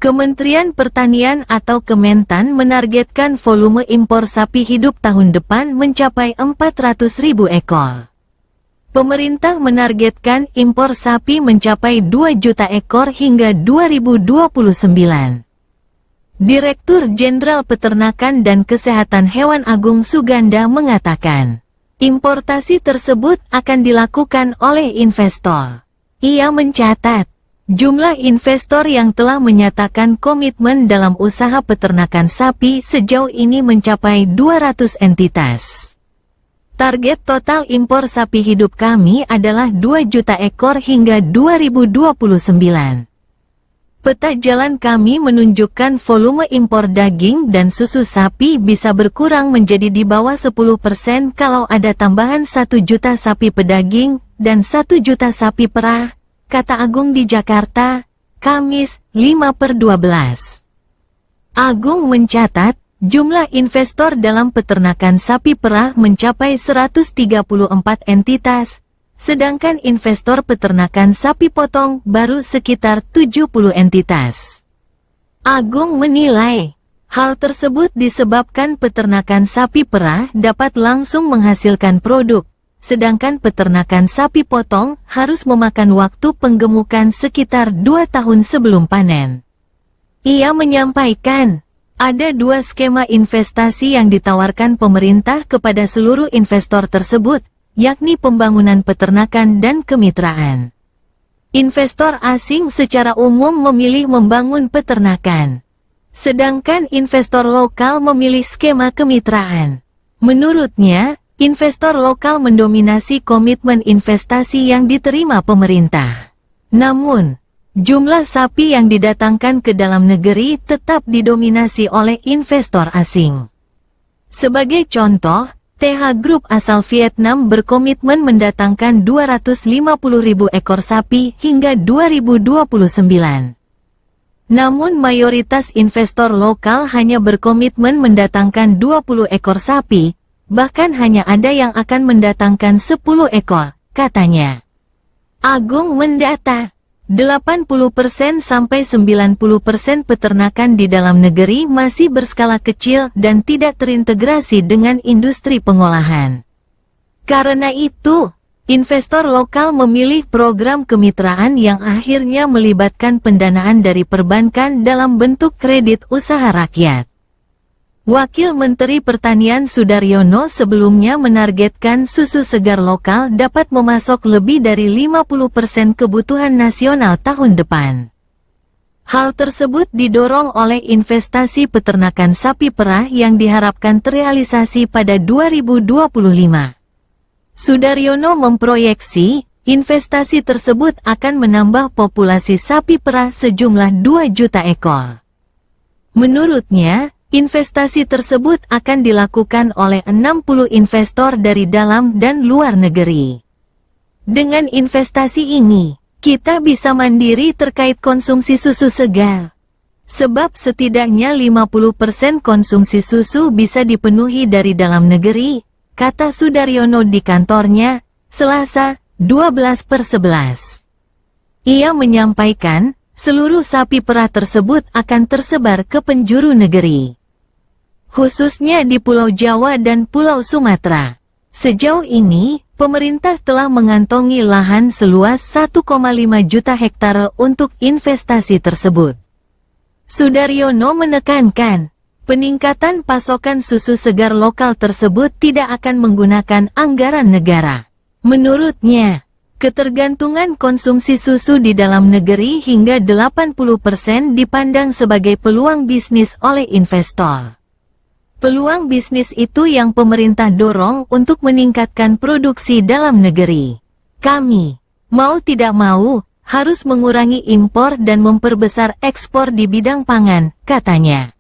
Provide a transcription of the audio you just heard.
Kementerian Pertanian atau Kementan menargetkan volume impor sapi hidup tahun depan mencapai 400.000 ekor. Pemerintah menargetkan impor sapi mencapai 2 juta ekor hingga 2029. Direktur Jenderal Peternakan dan Kesehatan Hewan Agung Suganda mengatakan, importasi tersebut akan dilakukan oleh investor. Ia mencatat, jumlah investor yang telah menyatakan komitmen dalam usaha peternakan sapi sejauh ini mencapai 200 entitas. Target total impor sapi hidup kami adalah 2 juta ekor hingga 2029. Peta jalan kami menunjukkan volume impor daging dan susu sapi bisa berkurang menjadi di bawah 10% kalau ada tambahan 1 juta sapi pedaging dan 1 juta sapi perah, kata Agung di Jakarta, Kamis, 5/12. Agung mencatat, jumlah investor dalam peternakan sapi perah mencapai 134 entitas, sedangkan investor peternakan sapi potong baru sekitar 70 entitas. Agung menilai, hal tersebut disebabkan peternakan sapi perah dapat langsung menghasilkan produk, sedangkan peternakan sapi potong harus memakan waktu penggemukan sekitar 2 tahun sebelum panen. Ia menyampaikan, ada 2 skema investasi yang ditawarkan pemerintah kepada seluruh investor tersebut, yakni pembangunan peternakan dan kemitraan. Investor asing secara umum memilih membangun peternakan, sedangkan investor lokal memilih skema kemitraan. Menurutnya, investor lokal mendominasi komitmen investasi yang diterima pemerintah. Namun, jumlah sapi yang didatangkan ke dalam negeri tetap didominasi oleh investor asing. Sebagai contoh, TH Group asal Vietnam berkomitmen mendatangkan 250.000 ekor sapi hingga 2029. Namun mayoritas investor lokal hanya berkomitmen mendatangkan 20 ekor sapi, bahkan hanya ada yang akan mendatangkan 10 ekor, katanya. Agung mendata, 80% sampai 90% peternakan di dalam negeri masih berskala kecil dan tidak terintegrasi dengan industri pengolahan. Karena itu, investor lokal memilih program kemitraan yang akhirnya melibatkan pendanaan dari perbankan dalam bentuk kredit usaha rakyat. Wakil Menteri Pertanian Sudaryono sebelumnya menargetkan susu segar lokal dapat memasok lebih dari 50% kebutuhan nasional tahun depan. Hal tersebut didorong oleh investasi peternakan sapi perah yang diharapkan terrealisasi pada 2025. Sudaryono memproyeksi, investasi tersebut akan menambah populasi sapi perah sejumlah 2 juta ekor. Menurutnya, investasi tersebut akan dilakukan oleh 60 investor dari dalam dan luar negeri. Dengan investasi ini, kita bisa mandiri terkait konsumsi susu segar. Sebab setidaknya 50% konsumsi susu bisa dipenuhi dari dalam negeri, kata Sudaryono di kantornya, Selasa, 12/11. Ia menyampaikan, seluruh sapi perah tersebut akan tersebar ke penjuru negeri, khususnya di Pulau Jawa dan Pulau Sumatera. Sejauh ini, pemerintah telah mengantongi lahan seluas 1,5 juta hektare untuk investasi tersebut. Sudaryono menekankan, peningkatan pasokan susu segar lokal tersebut tidak akan menggunakan anggaran negara. Menurutnya, ketergantungan konsumsi susu di dalam negeri hingga 80% dipandang sebagai peluang bisnis oleh investor. Peluang bisnis itu yang pemerintah dorong untuk meningkatkan produksi dalam negeri. Kami, mau tidak mau, harus mengurangi impor dan memperbesar ekspor di bidang pangan, katanya.